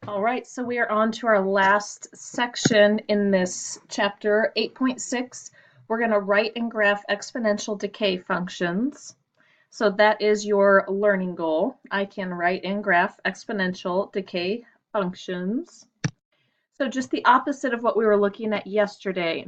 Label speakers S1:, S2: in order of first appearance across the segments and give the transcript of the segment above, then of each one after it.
S1: All right, so we are on to our last section in this chapter, 8.6. We're going to write and graph exponential decay functions. So that is your learning goal. I can write and graph exponential decay functions. So just the opposite of what we were looking at yesterday.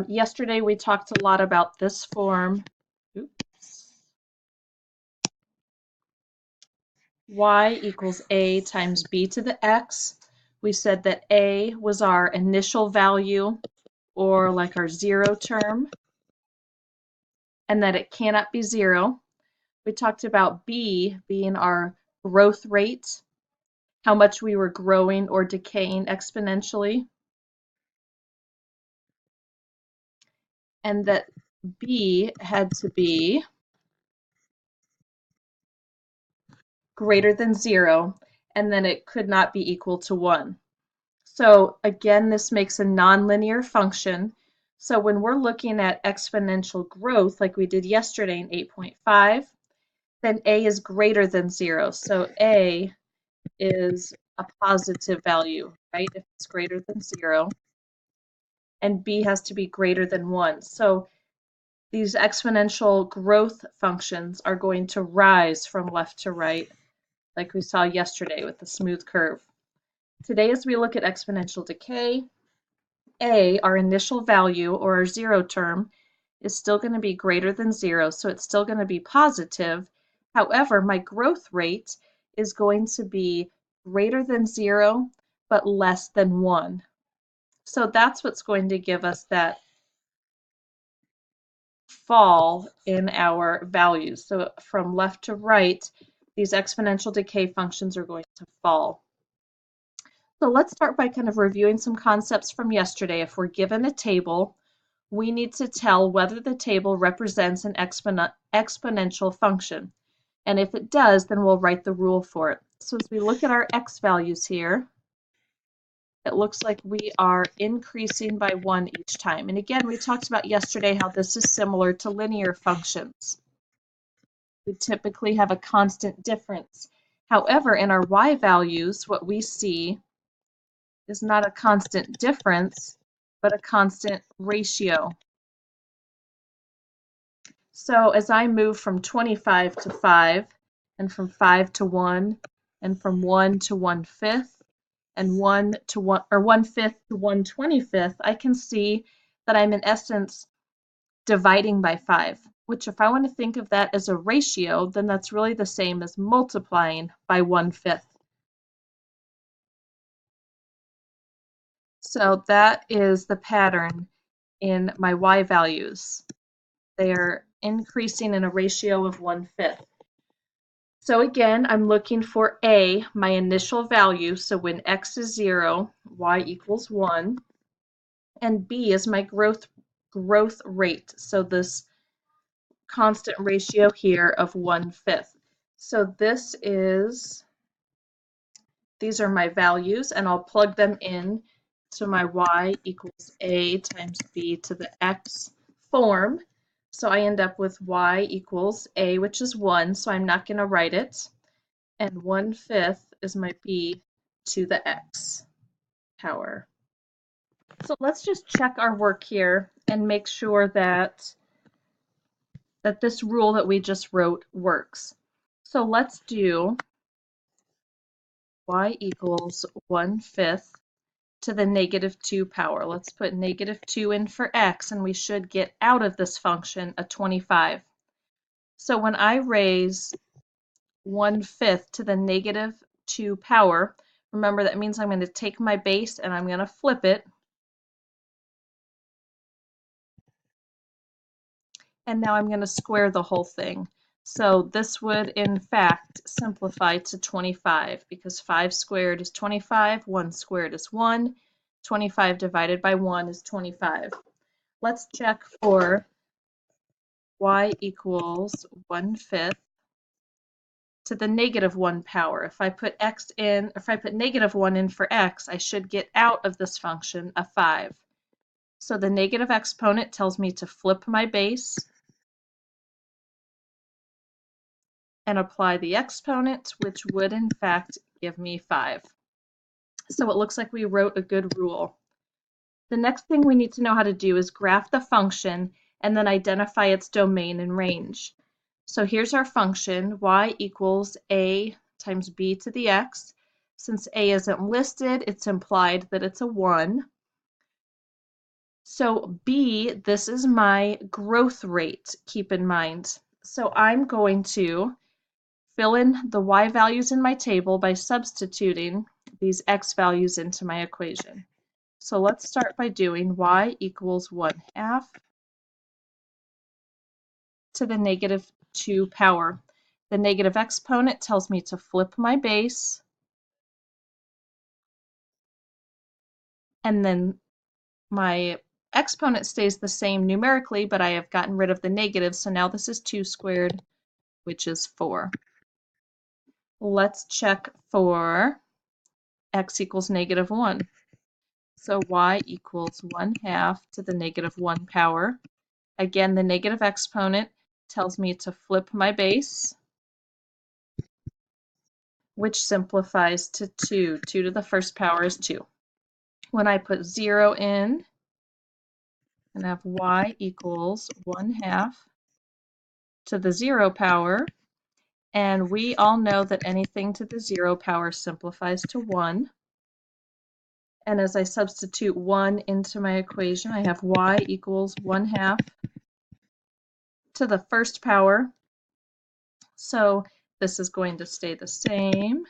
S1: Yesterday we talked a lot about this form. Oops. Y equals a times b to the x. We said that a was our initial value, or like our zero term, and that it cannot be zero. We talked about b being our growth rate, how much we were growing or decaying exponentially, and that b had to be greater than zero, and then it could not be equal to 1. So again, this makes a nonlinear function. So when we're looking at exponential growth, like we did yesterday in 8.5, then a is greater than 0. So a is a positive value, right, if it's greater than 0. And b has to be greater than 1. So these exponential growth functions are going to rise from left to right, like we saw yesterday with the smooth curve. Today, as we look at exponential decay, a, our initial value, or our zero term, is still going to be greater than 0, so it's still going to be positive. However, my growth rate is going to be greater than 0, but less than 1. So that's what's going to give us that fall in our values. So from left to right, these exponential decay functions are going to fall. So let's start by kind of reviewing some concepts from yesterday. If we're given a table, we need to tell whether the table represents an exponential function. And if it does, then we'll write the rule for it. So as we look at our x values here, it looks like we are increasing by 1 each time. And again, we talked about yesterday how this is similar to linear functions. We typically have a constant difference. However, in our y values, what we see is not a constant difference, but a constant ratio. So as I move from 25 to 5, and from 5 to 1, and from 1 to 1/5, and 1 to 1 or 1/5 to 1/25, I can see that I'm in essence dividing by 5, which if I want to think of that as a ratio, then that's really the same as multiplying by 1/5. So that is the pattern in my y values. They are increasing in a ratio of 1/5. So again, I'm looking for a, my initial value, so when x is 0, y equals 1, and b is my growth rate, so this constant ratio here of 1/5. So these are my values, and I'll plug them in to my y equals a times b to the x form. So I end up with y equals a, which is 1, so I'm not going to write it. And 1/5 is my b to the x power. So let's just check our work here and make sure that this rule that we just wrote works. So let's do y equals 1/5 to the -2 power. Let's put -2 in for x, and we should get out of this function a 25. So when I raise 1/5 to the -2 power, remember that means I'm going to take my base and I'm going to flip it. And now I'm going to square the whole thing. So this would in fact simplify to 25, because 5 squared is 25, 1 squared is 1, 25 divided by 1 is 25. Let's check for y equals 1/5 to the -1 power. If I put x in, if I put -1 in for x, I should get out of this function a 5. So the negative exponent tells me to flip my base, and apply the exponent, which would in fact give me 5. So it looks like we wrote a good rule. The next thing we need to know how to do is graph the function and then identify its domain and range. So here's our function, y equals a times b to the x. Since a isn't listed, it's implied that it's a 1. So b, this is my growth rate, keep in mind. So I'm going to fill in the y values in my table by substituting these x values into my equation. So let's start by doing y equals 1/2 to the negative 2 power. The negative exponent tells me to flip my base, and then my exponent stays the same numerically, but I have gotten rid of the negative, so now this is 2 squared, which is 4. Let's check for x equals negative 1. So y equals 1/2 to the negative 1 power. Again, the negative exponent tells me to flip my base, which simplifies to 2. 2 to the first power is 2. When I put 0 in, and have y equals 1/2 to the 0 power, and we all know that anything to the 0 power simplifies to 1. And as I substitute 1 into my equation, I have y equals 1/2 to the first power. So this is going to stay the same.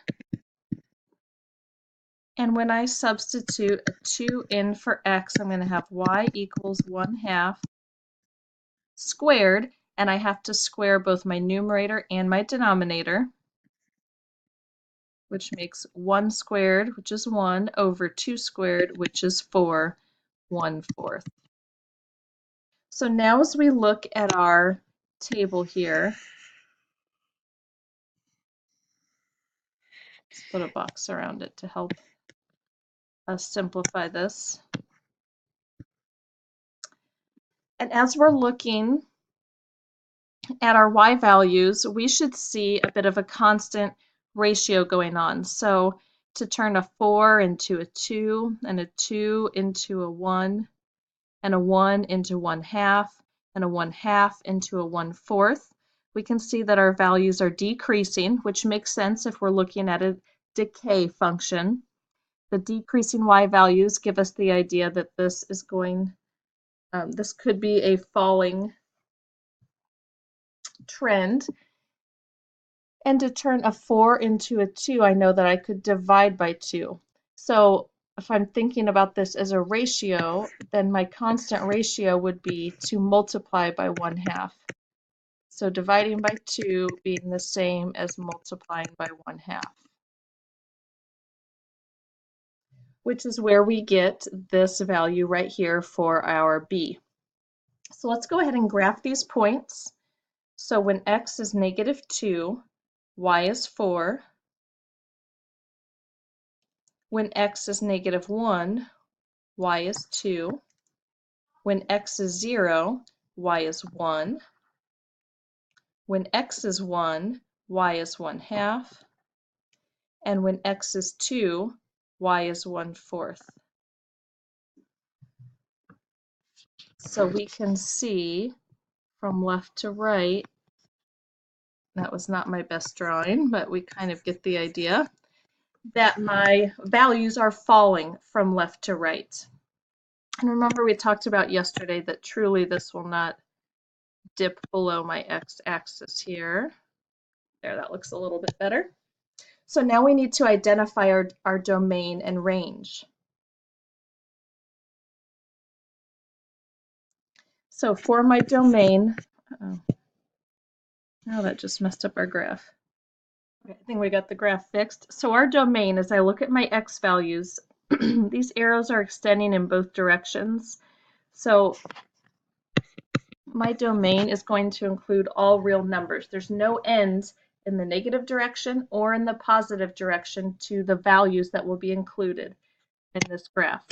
S1: And when I substitute a 2 in for x, I'm going to have y equals 1/2 squared, and I have to square both my numerator and my denominator, which makes 1 squared, which is 1, over 2 squared, which is 4, 1/4. So now as we look at our table here, let's put a box around it to help us simplify this. And as we're looking at our y values, we should see a bit of a constant ratio going on. So to turn a 4 into a 2, and a 2 into a 1, and a 1 into 1/2, and a 1/2 into a 1/4, we can see that our values are decreasing, which makes sense if we're looking at a decay function. The decreasing y values give us the idea that this is going, this could be a falling trend. And to turn a 4 into a 2, I know that I could divide by 2. So if I'm thinking about this as a ratio, then my constant ratio would be to multiply by 1/2. So dividing by 2 being the same as multiplying by 1/2, which is where we get this value right here for our b. So let's go ahead and graph these points. So when x is negative 2, y is 4. When x is negative 1, y is 2. When x is 0, y is 1. When x is 1, y is 1/2. And when x is 2, y is 1/4. So we can see from left to right, that was not my best drawing, but we kind of get the idea, that my values are falling from left to right. And remember we talked about yesterday that truly this will not dip below my x-axis here. There, that looks a little bit better. So now we need to identify our domain and range. So for my domain, oh, that just messed up our graph. Okay, I think we got the graph fixed. So our domain, as I look at my x values, these arrows are extending in both directions. So my domain is going to include all real numbers. There's no end in the negative direction or in the positive direction to the values that will be included in this graph.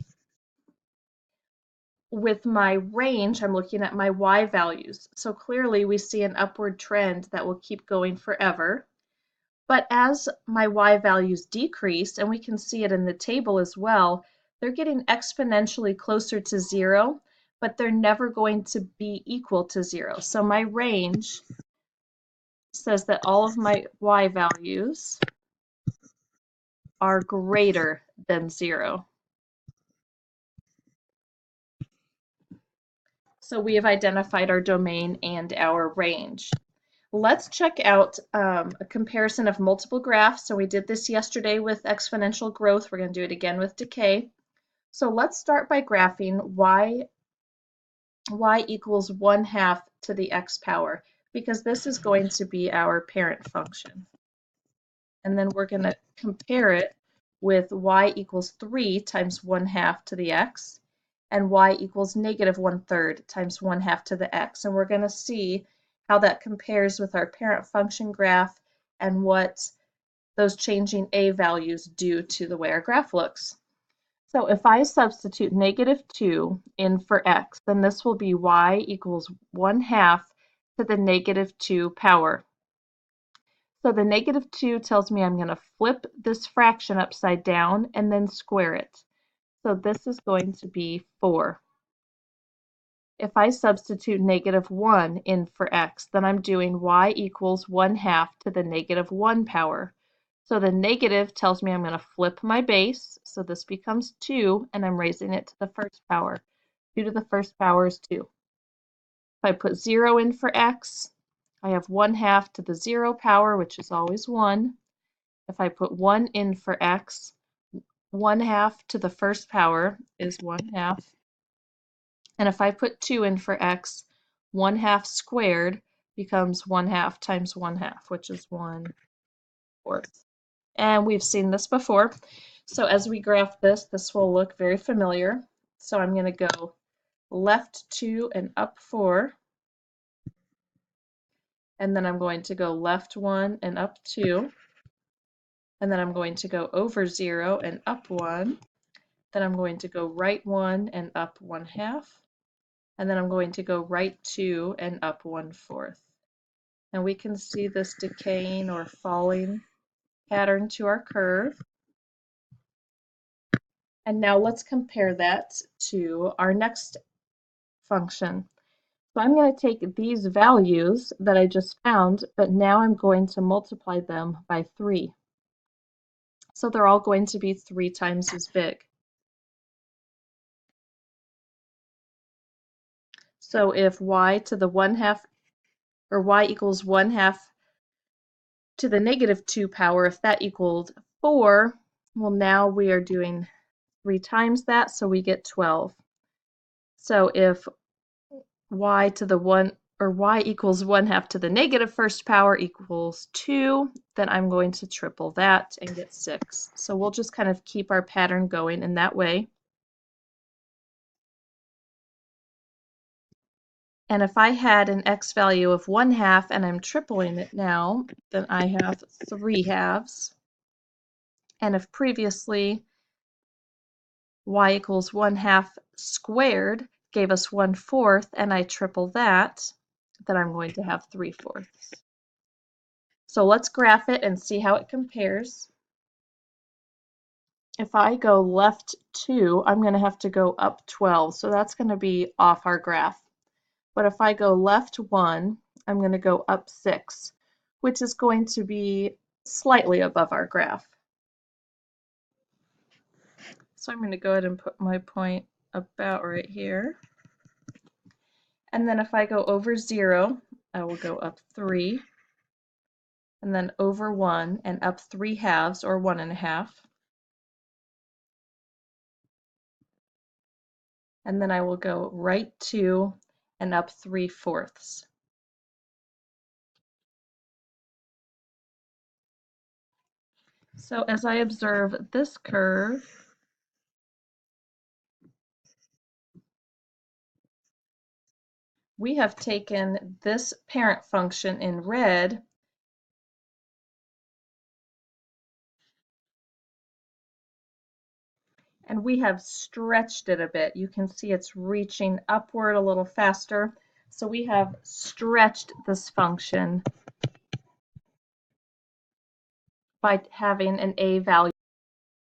S1: with my range, I'm looking at my y values. So clearly we see an upward trend that will keep going forever. But as my y values decrease, and we can see it in the table as well, they're getting exponentially closer to zero, but they're never going to be equal to zero. So my range says that all of my y values are greater than zero. So we have identified our domain and our range. Let's check out a comparison of multiple graphs. So we did this yesterday with exponential growth. We're going to do it again with decay. So let's start by graphing y equals 1/2 to the x power, because this is going to be our parent function. And then we're going to compare it with y equals 3 times 1/2 to the x, and y equals -1/3 times 1/2 to the x. And we're going to see how that compares with our parent function graph and what those changing a values do to the way our graph looks. So if I substitute -2 in for x, then this will be y equals 1/2 to the -2 power. So the -2 tells me I'm going to flip this fraction upside down and then square it. So this is going to be 4. If I substitute -1 in for x, then I'm doing y equals 1/2 to the -1 power. So the negative tells me I'm going to flip my base, so this becomes 2, and I'm raising it to the first power. 2 to the first power is 2. If I put 0 in for x, I have 1/2 to the 0 power, which is always 1. If I put 1 in for x, 1/2 to the first power is 1/2. And if I put 2 in for x, 1/2 squared becomes 1/2 times 1/2, which is 1/4. And we've seen this before. So as we graph this, this will look very familiar. So I'm going to go left 2 and up 4. And then I'm going to go left 1 and up 2. And then I'm going to go over 0 and up 1. Then I'm going to go right 1 and up 1/2. And then I'm going to go right 2 and up 1/4. And we can see this decaying or falling pattern to our curve. And now let's compare that to our next function. So I'm going to take these values that I just found, but now I'm going to multiply them by 3. So they're all going to be 3 times as big. So if y to the 1/2, or y equals 1/2 to the -2 power, if that equaled 4, well, now we are doing 3 times that, so we get 12. So if y to the 1, or y equals 1/2 to the -1st power equals 2, then I'm going to triple that and get 6. So we'll just kind of keep our pattern going in that way. And if I had an x value of 1/2 and I'm tripling it now, then I have 3 halves. And if previously y equals 1/2 squared gave us 1/4, and I triple that, then I'm going to have 3/4. So let's graph it and see how it compares. If I go left 2, I'm going to have to go up 12, so that's going to be off our graph. But if I go left 1, I'm going to go up 6, which is going to be slightly above our graph. So I'm going to go ahead and put my point about right here. And then if I go over 0, I will go up 3, and then over 1 and up 3 halves, or 1.5. And then I will go right 2 and up 3/4. So as I observe this curve, we have taken this parent function in red and we have stretched it a bit. You can see it's reaching upward a little faster. So we have stretched this function by having an a value.